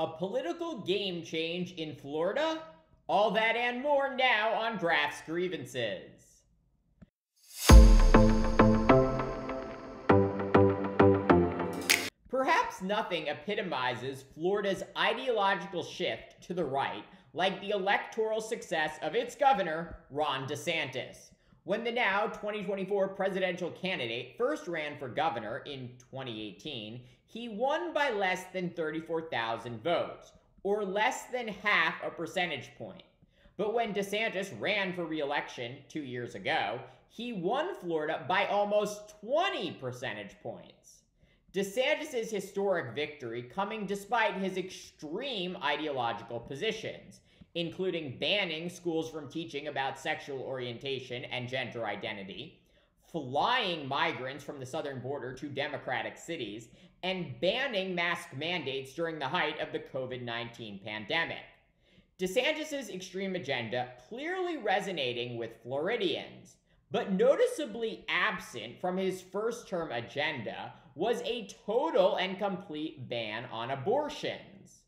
A political game change in Florida? All that and more now on Graph's Grievances. Perhaps nothing epitomizes Florida's ideological shift to the right like the electoral success of its governor, Ron DeSantis. When the now 2024 presidential candidate first ran for governor in 2018, he won by less than 34,000 votes, or less than half a percentage point. But when DeSantis ran for re-election 2 years ago, he won Florida by almost 20 percentage points. DeSantis' historic victory coming despite his extreme ideological positions, including banning schools from teaching about sexual orientation and gender identity, flying migrants from the southern border to Democratic cities, and banning mask mandates during the height of the COVID-19 pandemic. DeSantis' extreme agenda clearly resonating with Floridians, but noticeably absent from his first-term agenda was a total and complete ban on abortions.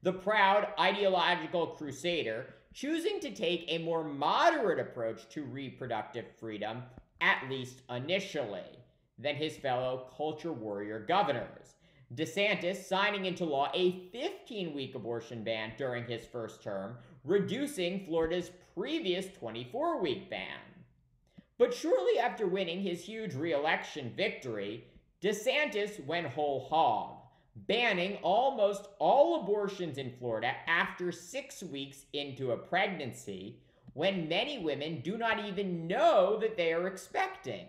The proud ideological crusader choosing to take a more moderate approach to reproductive freedom, at least initially, than his fellow culture warrior governors. DeSantis signing into law a 15-week abortion ban during his first term, reducing Florida's previous 24-week ban. But shortly after winning his huge re-election victory, DeSantis went whole hog, banning almost all abortions in Florida after 6 weeks into a pregnancy, when many women do not even know that they are expecting.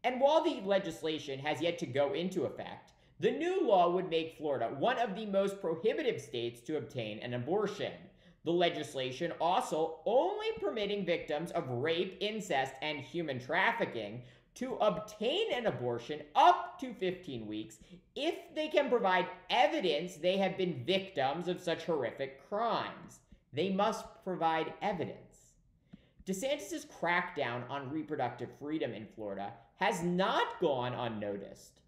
And while the legislation has yet to go into effect, the new law would make Florida one of the most prohibitive states to obtain an abortion. The legislation also only permitting victims of rape, incest, and human trafficking to obtain an abortion up to 15 weeks if they can provide evidence they have been victims of such horrific crimes. They must provide evidence. DeSantis' crackdown on reproductive freedom in Florida has not gone unnoticed.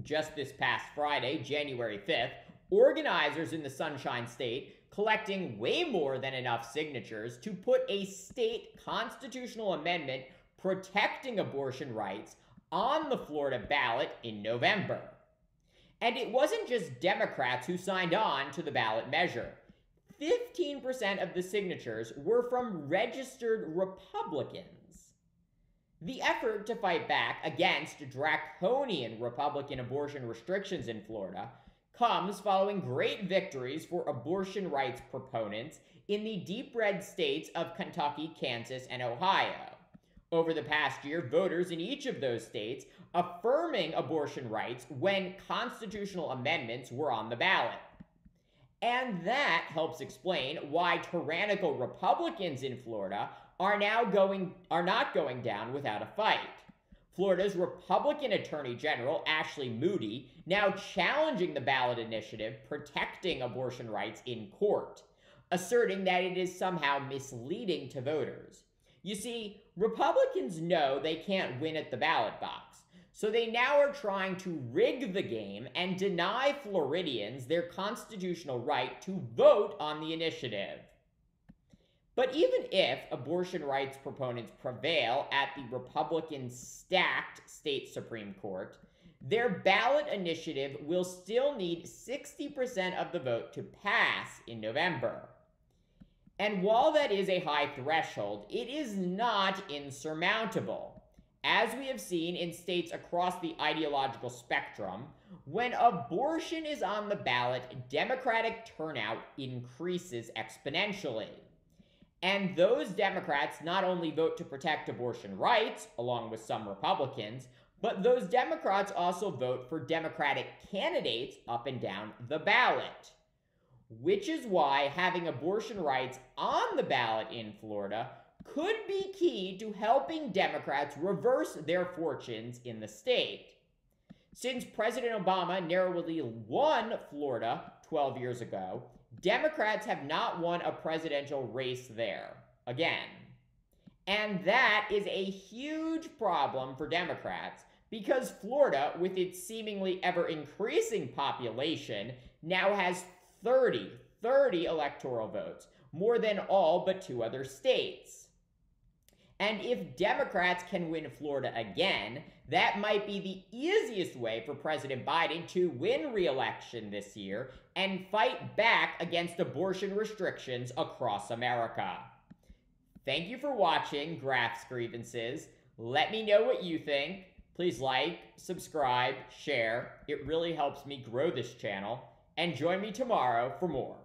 Just this past Friday, January 5th, organizers in the Sunshine State collecting way more than enough signatures to put a state constitutional amendment protecting abortion rights on the Florida ballot in November. And it wasn't just Democrats who signed on to the ballot measure. 15% of the signatures were from registered Republicans. The effort to fight back against draconian Republican abortion restrictions in Florida comes following great victories for abortion rights proponents in the deep red states of Kentucky, Kansas, and Ohio. Over the past year, voters in each of those states affirming abortion rights when constitutional amendments were on the ballot. And that helps explain why tyrannical Republicans in Florida are not going down without a fight. Florida's Republican Attorney General, Ashley Moody, now challenging the ballot initiative protecting abortion rights in court, asserting that it is somehow misleading to voters. You see, Republicans know they can't win at the ballot box, so they now are trying to rig the game and deny Floridians their constitutional right to vote on the initiative. But even if abortion rights proponents prevail at the Republican-stacked state Supreme Court, their ballot initiative will still need 60% of the vote to pass in November. And while that is a high threshold, it is not insurmountable. As we have seen in states across the ideological spectrum, when abortion is on the ballot, Democratic turnout increases exponentially. And those Democrats not only vote to protect abortion rights, along with some Republicans, but those Democrats also vote for Democratic candidates up and down the ballot. Which is why having abortion rights on the ballot in Florida could be key to helping Democrats reverse their fortunes in the state. Since President Obama narrowly won Florida 12 years ago, Democrats have not won a presidential race there again. And that is a huge problem for Democrats because Florida, with its seemingly ever-increasing population, now has 30 electoral votes, more than all but 2 other states. And if Democrats can win Florida again, that might be the easiest way for President Biden to win re-election this year and fight back against abortion restrictions across America. Thank you for watching Graph's Grievances. Let me know what you think. Please like, subscribe, share. It really helps me grow this channel. And join me tomorrow for more.